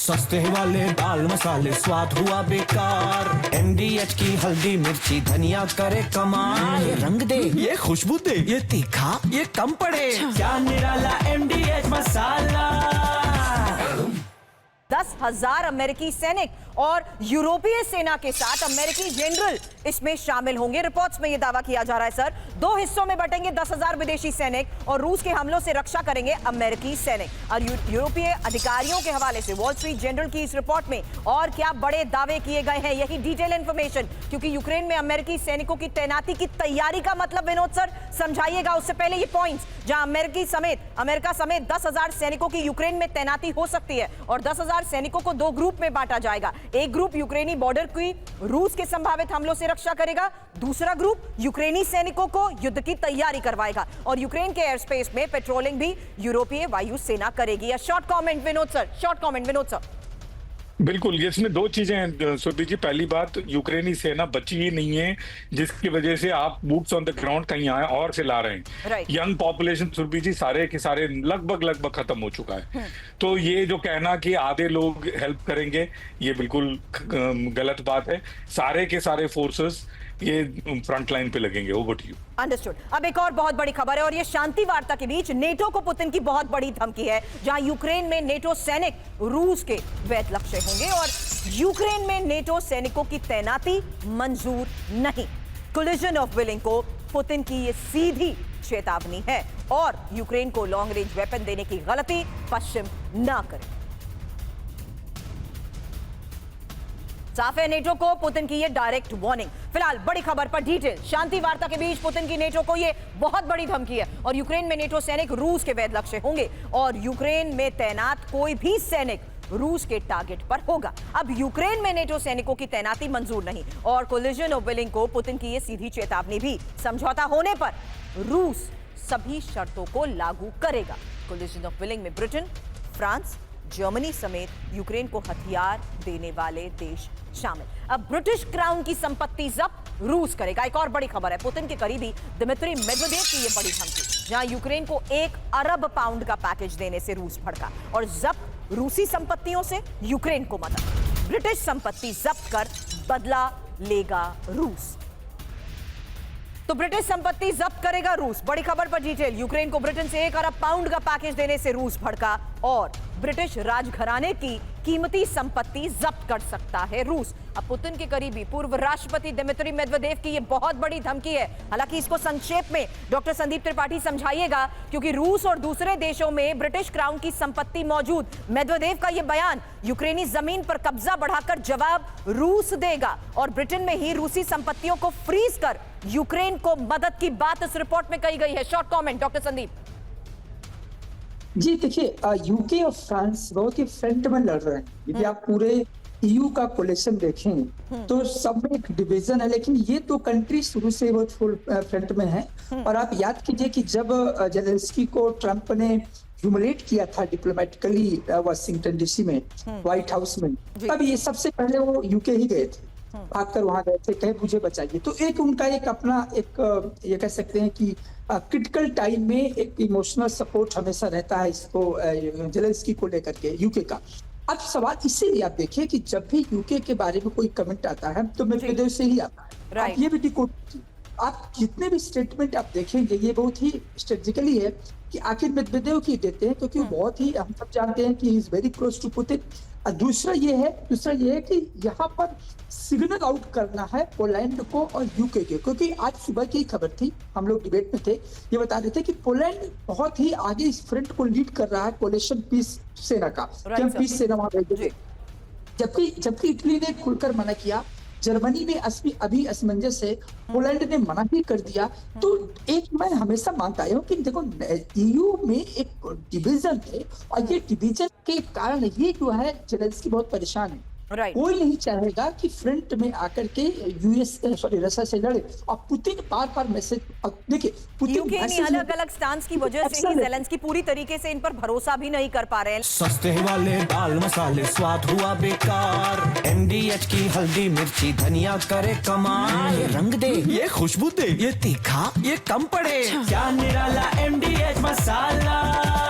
सस्ते वाले दाल मसाले स्वाद हुआ बेकार। MDH की हल्दी मिर्ची धनिया करे कमाल। ये रंग दे, ये खुशबू दे, ये तीखा, ये कम पड़े। क्या निराला MDH मसाला। 10,000 अमेरिकी सैनिक और यूरोपीय सेना के साथ अमेरिकी जनरल इसमें शामिल होंगे। रिपोर्ट्स में यह दावा किया जा रहा है सर, 2 हिस्सों में बटेंगे 10,000 विदेशी सैनिक और रूस के हमलों से रक्षा करेंगे अमेरिकी सैनिक। और यूरोपीय अधिकारियों के हवाले से वॉल स्ट्रीट जर्नल की इस रिपोर्ट में और क्या बड़े दावे किए गए हैं, यही डिटेल इंफॉर्मेशन। क्योंकि यूक्रेन में अमेरिकी सैनिकों की तैनाती की तैयारी का मतलब विनोद सर समझाइएगा। उससे पहले ये पॉइंट्स जहां अमेरिका समेत 10,000 सैनिकों की यूक्रेन में तैनाती हो सकती है और 10,000 सैनिकों को 2 ग्रुप में बांटा जाएगा। एक ग्रुप यूक्रेनी बॉर्डर की रूस के संभावित हमलों से रक्षा करेगा, दूसरा ग्रुप यूक्रेनी सैनिकों को युद्ध की तैयारी करवाएगा और यूक्रेन के एयर स्पेस में पेट्रोलिंग भी यूरोपीय वायु सेना करेगी। Short comment Vinod sir. बिल्कुल, इसमें 2 चीजें हैं सुरभि जी। पहली बात, यूक्रेनी सेना बची ही नहीं है जिसकी वजह से आप बूट्स ऑन द ग्राउंड कहीं आए और से ला रहे हैं। यंग पॉपुलेशन सुरभि जी सारे के सारे लगभग खत्म हो चुका है। तो ये जो कहना कि आधे लोग हेल्प करेंगे, ये बिल्कुल गलत बात है। सारे के सारे फोर्सेस ये फ्रंट लाइन पे लगेंगे। Over to you. अंडरस्टूड। अब एक और बहुत बड़ी खबर है और ये शांति वार्ता के बीच नेटो को पुतिन की बहुत बड़ी धमकी है, जहां यूक्रेन में नेटो सैनिक रूस के वैध लक्ष्य होंगे और यूक्रेन में नेटो सैनिकों की तैनाती मंजूर नहीं। कोलिजन ऑफ विलिंग को पुतिन की ये सीधी चेतावनी है और यूक्रेन को लॉन्ग रेंज वेपन देने की गलती पश्चिम ना करे। साफ है नेटो को पुतिन की ये डायरेक्ट वार्निंग। फिलहाल बड़ी खबर पर डिटेल। शांति वार्ता के बीच पुतिन की नेटो को ये बहुत बड़ी धमकी है और यूक्रेन में नेटो सैनिक रूस के वैध लक्ष्य होंगे और यूक्रेन में तैनात कोई भी सैनिक रूस के टारगेट पर होगा। अब यूक्रेन में नेटो सैनिकों की तैनाती मंजूर नहीं और कोलिजन ऑफ विलिंग को पुतिन की ये सीधी चेतावनी भी। समझौता होने पर रूस सभी शर्तों को लागू करेगा। कोलिजन ऑफ विलिंग में ब्रिटेन, फ्रांस, जर्मनी समेत यूक्रेन को हथियार देने वाले देश शामिल। अब ब्रिटिश क्राउन की संपत्ति जब्त रूस करेगा। एक और बड़ी खबर है, पुतिन के करीबी दिमित्री मेदवेदेव की ये बड़ी धमकी, जहां यूक्रेन को 1 अरब पाउंड का पैकेज देने से रूस भड़का और जब्त रूसी संपत्तियों से यूक्रेन को मदद। ब्रिटिश संपत्ति जब्त कर बदला लेगा रूस। तो ब्रिटिश संपत्ति जब्त करेगा रूस। बड़ी खबर पर डिटेल। यूक्रेन को ब्रिटेन से 1 अरब पाउंड का पैकेज देने से रूस भड़का और ब्रिटिश राजघराने की कीमती संपत्ति जब्त कर सकता है रूस। अब पुतिन के करीबी पूर्व राष्ट्रपति दिमित्री मेदवेदेव की यह बहुत बड़ी धमकी है। हालांकि इसको संक्षेप में डॉक्टर संदीप त्रिपाठी समझाइएगा, क्योंकि रूस और दूसरे देशों में ब्रिटिश क्राउन की संपत्ति मौजूद। मेदवेदेव का यह बयान यूक्रेनी जमीन पर कब्जा बढ़ाकर जवाब रूस देगा और ब्रिटेन में ही रूसी संपत्तियों को फ्रीज कर यूक्रेन को मदद की बात इस रिपोर्ट में कही गई है। Short comment doctor Sandeep ji. देखिए, यूके और फ्रांस बहुत ही फ्रंट में लड़ रहे हैं। यदि आप पूरे EU का कोलेशन देखें तो सब में एक डिवीजन है, लेकिन ये 2 कंट्री शुरू से बहुत फुल फ्रंट में है। और आप याद कीजिए कि जब जेलेंस्की को ट्रंप ने ह्यूमिलेट किया था डिप्लोमेटिकली वाशिंगटन DC में, व्हाइट हाउस में, तब ये सबसे पहले वो यूके ही गए थे, भागकर वहां गए थे, कहे मुझे बचाइए। तो एक उनका एक अपना एक ये कह सकते हैं कि क्रिटिकल टाइम में एक इमोशनल सपोर्ट हमेशा रहता है इसको जेलेंस्की को लेकर के यूके का। अब सवाल इसीलिए आप देखिए कि जब भी यूके के बारे में कोई कमेंट आता है तो मेदवेदेव से ही आता है। आप ये भी डिकोड, आप जितने भी स्टेटमेंट आप देखेंगे ये बहुत ही स्ट्रेटेजिकली है कि आखिर मेदवेदेव की देते हैं, क्योंकि बहुत ही हम सब जानते हैं कि he is very close to Putin. दूसरा ये है कि यहाँ पर सिग्नल आउट करना है पोलैंड को और यूके के, क्योंकि आज सुबह की खबर थी, हम लोग डिबेट में थे, ये बता रहे थे कि पोलैंड बहुत ही आगे इस फ्रंट को लीड कर रहा है कोलिशन पीस सेना का, पीस सेना वहां भेजेंगे। जबकि इटली ने खुलकर मना किया, जर्मनी में अभी असमंजस है, पोलैंड ने मना ही कर दिया। तो एक मैं हमेशा मानता हूँ कि देखो EU में एक डिवीजन है और ये डिवीजन के कारण ये जो है जेलेंस्की बहुत परेशान है। कोई नहीं चाहेगा कि फ्रंट में आकर के रशिया से लड़े और पुतिन बार मैसेज। देखिए, पुतिन अलग-अलग स्टांस की वजह से ही जेलेंस्की पूरी तरीके से इन पर भरोसा भी नहीं कर पा रहे हैं। सस्ते वाले दाल मसाले स्वाद हुआ बेकार। MDH की हल्दी मिर्ची धनिया करे कमाल। ये रंग दे, ये खुशबू दे, ये तीखा, ये कम पड़े। क्या निराला MDH मसाला।